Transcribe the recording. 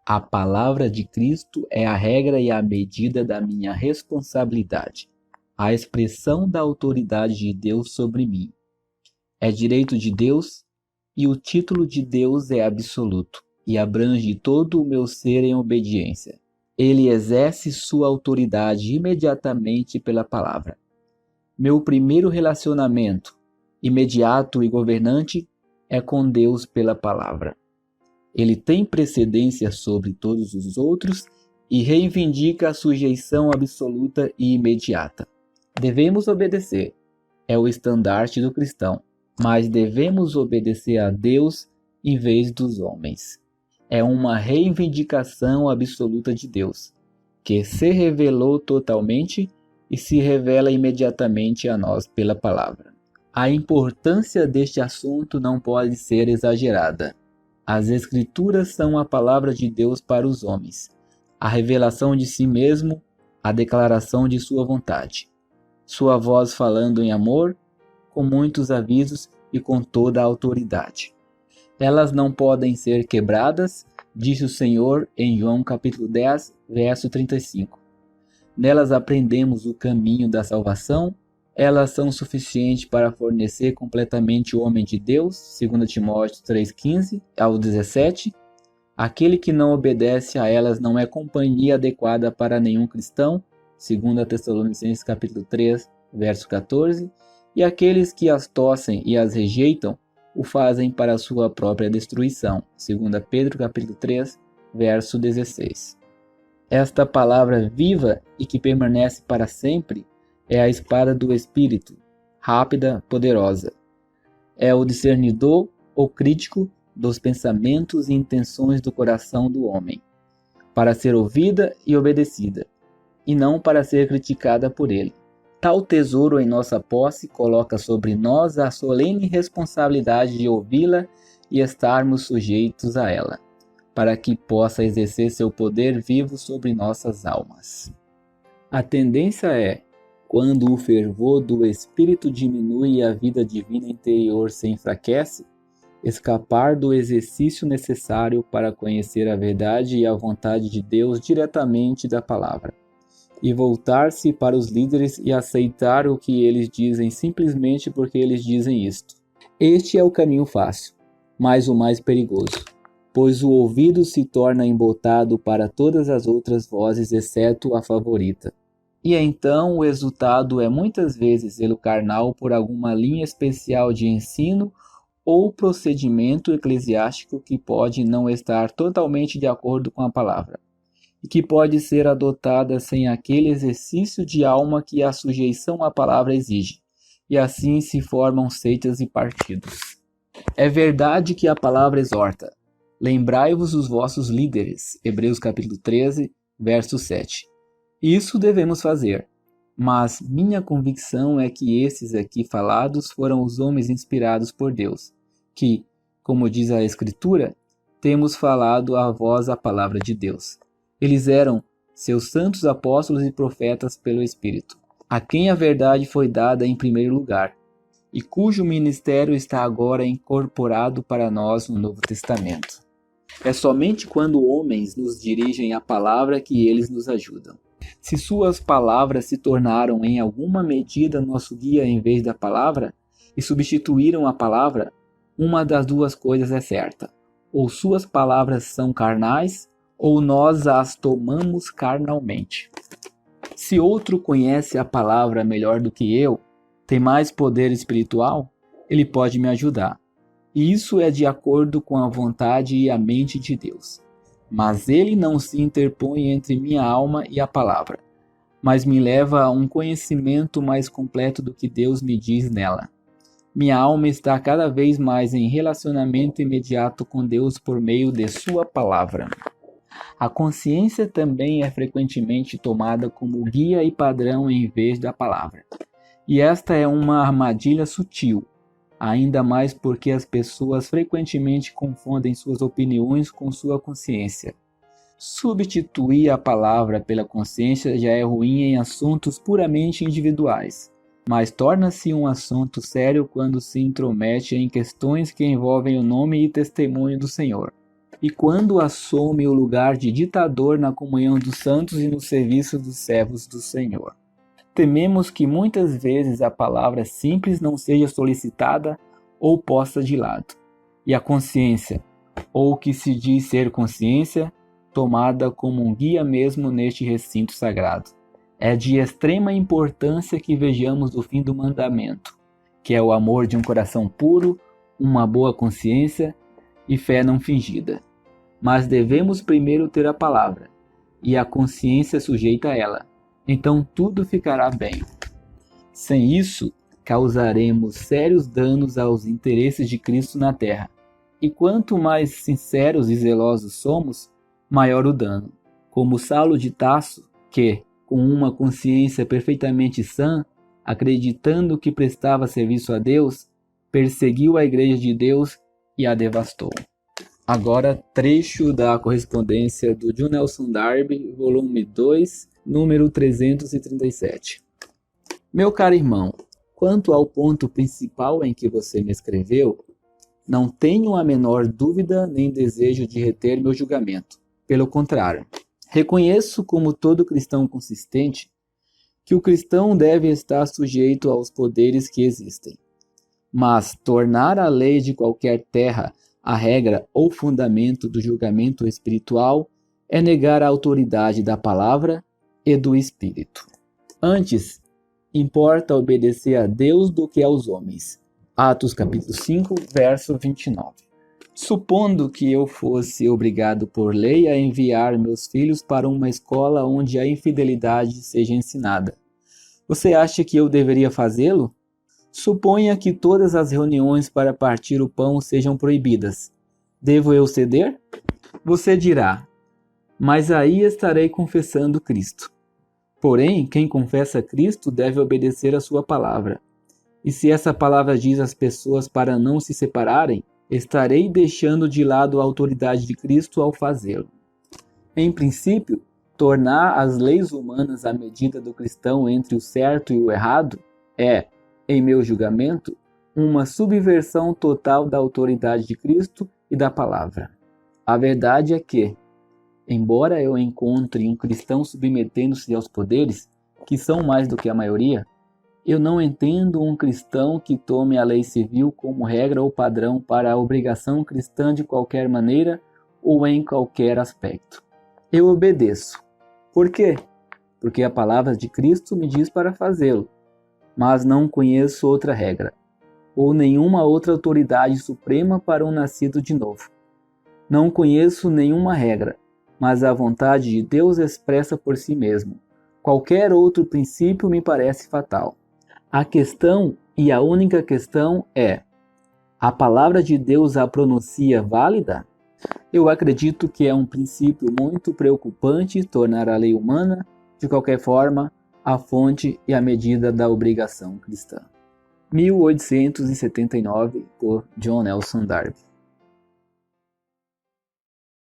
A palavra de Cristo é a regra e a medida da minha responsabilidade, a expressão da autoridade de Deus sobre mim. É direito de Deus e o título de Deus é absoluto e abrange todo o meu ser em obediência. Ele exerce sua autoridade imediatamente pela palavra. Meu primeiro relacionamento, imediato e governante, é com Deus pela palavra. Ele tem precedência sobre todos os outros e reivindica a sujeição absoluta e imediata. Devemos obedecer, é o estandarte do cristão, mas devemos obedecer a Deus em vez dos homens. É uma reivindicação absoluta de Deus, que se revelou totalmente e se revela imediatamente a nós pela palavra. A importância deste assunto não pode ser exagerada. As Escrituras são a palavra de Deus para os homens, a revelação de si mesmo, a declaração de sua vontade. Sua voz falando em amor, com muitos avisos e com toda a autoridade. Elas não podem ser quebradas, disse o Senhor em João capítulo 10, verso 35. Nelas aprendemos o caminho da salvação. Elas são suficientes para fornecer completamente o homem de Deus, 2 Timóteo 3,15 ao 17. Aquele que não obedece a elas não é companhia adequada para nenhum cristão, 2 Tessalonicenses capítulo 3, verso 14. E aqueles que as torcem e as rejeitam, o fazem para a sua própria destruição, 2 Pedro capítulo 3, verso 16. Esta palavra viva e que permanece para sempre é a espada do Espírito, rápida, poderosa. É o discernidor ou crítico dos pensamentos e intenções do coração do homem, para ser ouvida e obedecida, e não para ser criticada por ele. Tal tesouro em nossa posse coloca sobre nós a solene responsabilidade de ouvi-la e estarmos sujeitos a ela, para que possa exercer seu poder vivo sobre nossas almas. A tendência é, quando o fervor do Espírito diminui e a vida divina interior se enfraquece, escapar do exercício necessário para conhecer a verdade e a vontade de Deus diretamente da palavra, e voltar-se para os líderes e aceitar o que eles dizem simplesmente porque eles dizem isto. Este é o caminho fácil, mas o mais perigoso, pois o ouvido se torna embotado para todas as outras vozes exceto a favorita. E então o resultado é muitas vezes zelo carnal por alguma linha especial de ensino ou procedimento eclesiástico que pode não estar totalmente de acordo com a palavra, e que pode ser adotada sem aquele exercício de alma que a sujeição à palavra exige, e assim se formam seitas e partidos. É verdade que a palavra exorta. Lembrai-vos dos vossos líderes, Hebreus capítulo 13, verso 7. Isso devemos fazer, mas minha convicção é que esses aqui falados foram os homens inspirados por Deus, que, como diz a Escritura, temos falado a vós a palavra de Deus. Eles eram seus santos apóstolos e profetas pelo Espírito, a quem a verdade foi dada em primeiro lugar, e cujo ministério está agora incorporado para nós no Novo Testamento. É somente quando homens nos dirigem a palavra que eles nos ajudam. Se suas palavras se tornaram em alguma medida nosso guia em vez da palavra, e substituíram a palavra, uma das duas coisas é certa: ou suas palavras são carnais, ou nós as tomamos carnalmente. Se outro conhece a palavra melhor do que eu, tem mais poder espiritual, ele pode me ajudar. E isso é de acordo com a vontade e a mente de Deus. Mas ele não se interpõe entre minha alma e a palavra, mas me leva a um conhecimento mais completo do que Deus me diz nela. Minha alma está cada vez mais em relacionamento imediato com Deus por meio de sua palavra. A consciência também é frequentemente tomada como guia e padrão em vez da palavra. E esta é uma armadilha sutil, ainda mais porque as pessoas frequentemente confundem suas opiniões com sua consciência. Substituir a palavra pela consciência já é ruim em assuntos puramente individuais, mas torna-se um assunto sério quando se intromete em questões que envolvem o nome e testemunho do Senhor. e quando assume o lugar de ditador na comunhão dos santos e no serviço dos servos do Senhor. Tememos que muitas vezes a palavra simples não seja solicitada ou posta de lado, e a consciência, ou o que se diz ser consciência, tomada como um guia mesmo neste recinto sagrado. É de extrema importância que vejamos o fim do mandamento, que é o amor de um coração puro, uma boa consciência e fé não fingida. Mas devemos primeiro ter a palavra, e a consciência sujeita a ela. Então tudo ficará bem. Sem isso, causaremos sérios danos aos interesses de Cristo na terra. E quanto mais sinceros e zelosos somos, maior o dano. Como Saulo de Tarso, que, com uma consciência perfeitamente sã, acreditando que prestava serviço a Deus, perseguiu a Igreja de Deus e a devastou. Agora, trecho da correspondência do John Nelson Darby, volume 2, número 337. Meu caro irmão, quanto ao ponto principal em que você me escreveu, não tenho a menor dúvida nem desejo de reter meu julgamento. Pelo contrário, reconheço como todo cristão consistente que o cristão deve estar sujeito aos poderes que existem. Mas tornar a lei de qualquer terra a regra ou fundamento do julgamento espiritual é negar a autoridade da palavra e do Espírito. Antes, importa obedecer a Deus do que aos homens. Atos capítulo 5, verso 29. Supondo que eu fosse obrigado por lei a enviar meus filhos para uma escola onde a infidelidade seja ensinada, você acha que eu deveria fazê-lo? Suponha que todas as reuniões para partir o pão sejam proibidas. Devo eu ceder? Você dirá, mas aí estarei confessando Cristo. Porém, quem confessa Cristo deve obedecer a sua palavra. E se essa palavra diz às pessoas para não se separarem, estarei deixando de lado a autoridade de Cristo ao fazê-lo. Em princípio, tornar as leis humanas à medida do cristão entre o certo e o errado é, em meu julgamento, uma subversão total da autoridade de Cristo e da palavra. A verdade é que, embora eu encontre um cristão submetendo-se aos poderes, que são mais do que a maioria, eu não entendo um cristão que tome a lei civil como regra ou padrão para a obrigação cristã de qualquer maneira ou em qualquer aspecto. Eu obedeço. Por quê? Porque a palavra de Cristo me diz para fazê-lo, mas não conheço outra regra, ou nenhuma outra autoridade suprema para um nascido de novo. Não conheço nenhuma regra, mas a vontade de Deus expressa por si mesmo. Qualquer outro princípio me parece fatal. A questão, e a única questão, é: a palavra de Deus a pronuncia válida? Eu acredito que é um princípio muito preocupante tornar a lei humana, de qualquer forma, a fonte e a medida da obrigação cristã. 1879, por John Nelson Darby.